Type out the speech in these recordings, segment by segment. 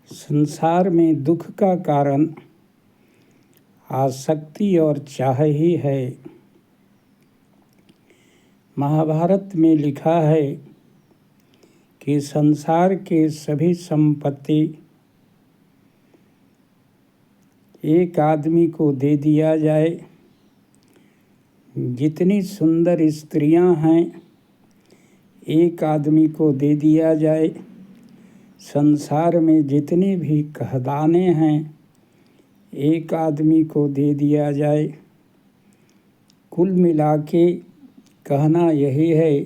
संसार में दुख का कारण आसक्ति और चाह ही है। महाभारत में लिखा है कि संसार के सभी संपत्ति एक आदमी को दे दिया जाए। जितनी सुंदर स्त्रियां हैं एक आदमी को दे दिया जाए। संसार में जितने भी खदानें हैं एक आदमी को दे दिया जाए। कुल मिला के कहना यही है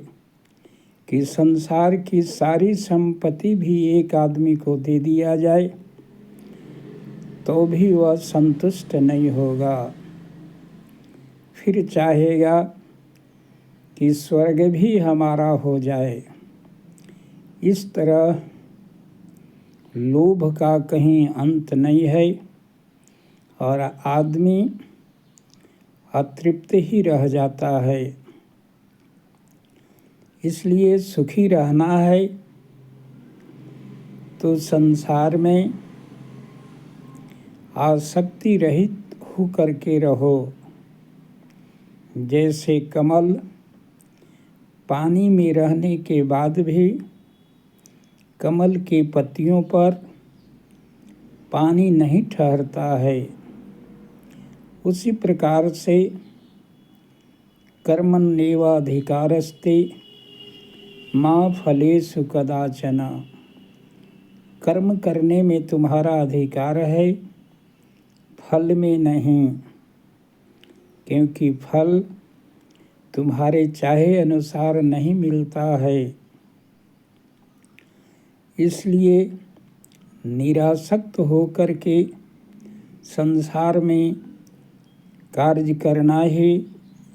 कि संसार की सारी संपत्ति भी एक आदमी को दे दिया जाए तो भी वह संतुष्ट नहीं होगा। फिर चाहेगा कि स्वर्ग भी हमारा हो जाए। इस तरह लोभ का कहीं अंत नहीं है और आदमी अतृप्त ही रह जाता है। इसलिए सुखी रहना है तो संसार में आसक्ति रहित होकर के रहो। जैसे कमल पानी में रहने के बाद भी कमल के पत्तियों पर पानी नहीं ठहरता है, उसी प्रकार से कर्मण्येवाधिकारस्ते मा फलेषु कदाचन। कर्म करने में तुम्हारा अधिकार है, फल में नहीं, क्योंकि फल तुम्हारे चाहे अनुसार नहीं मिलता है। इसलिए निरासक्त होकर के संसार में कार्य करना ही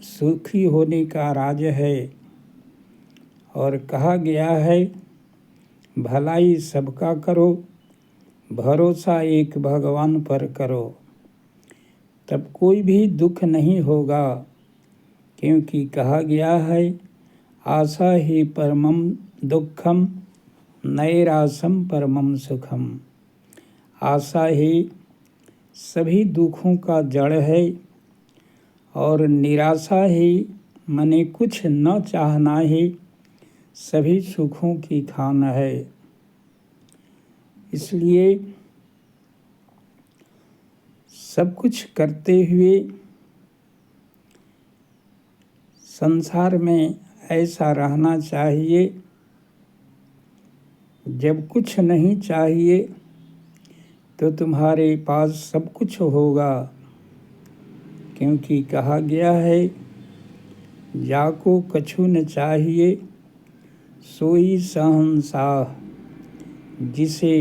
सुखी होने का राज है। और कहा गया है भलाई सबका करो, भरोसा एक भगवान पर करो, तब कोई भी दुख नहीं होगा। क्योंकि कहा गया है आशा ही परमम दुखम नैरासम परमम सुखम। आशा ही सभी दुखों का जड़ है और निराशा ही मने कुछ न चाहना ही सभी सुखों की खान है। इसलिए सब कुछ करते हुए संसार में ऐसा रहना चाहिए। जब कुछ नहीं चाहिए तो तुम्हारे पास सब कुछ होगा। क्योंकि कहा गया है जाको कछु न चाहिए सोई शहंशाह। जिसे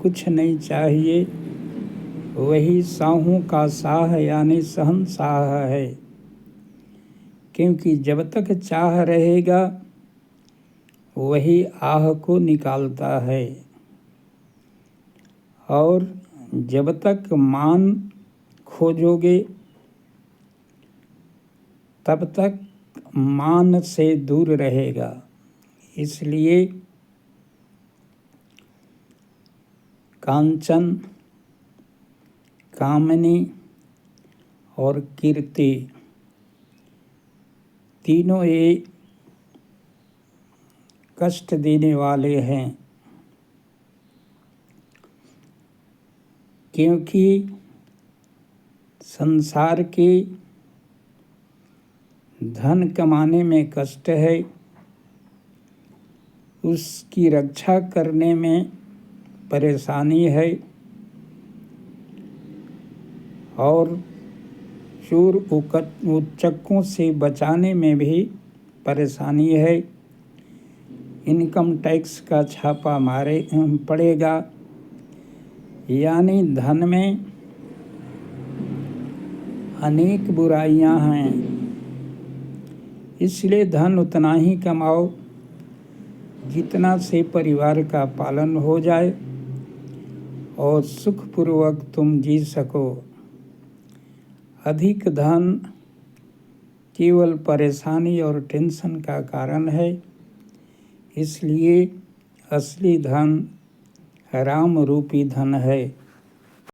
कुछ नहीं चाहिए वही शाहों का शाह यानी शहंशाह है। क्योंकि जब तक चाह रहेगा वही आह को निकालता है और जब तक मान खोजोगे तब तक मान से दूर रहेगा। इसलिए कांचन, कामनी और कीर्ति तीनों ये कष्ट देने वाले हैं। क्योंकि संसार के धन कमाने में कष्ट है, उसकी रक्षा करने में परेशानी है और चोर उच्चकों से बचाने में भी परेशानी है। इनकम टैक्स का छापा मारे पड़ेगा। यानी धन में अनेक बुराइयां हैं। इसलिए धन उतना ही कमाओ जितना से परिवार का पालन हो जाए और सुखपूर्वक तुम जी सको। अधिक धन केवल परेशानी और टेंशन का कारण है। इसलिए असली धन राम रूपी धन है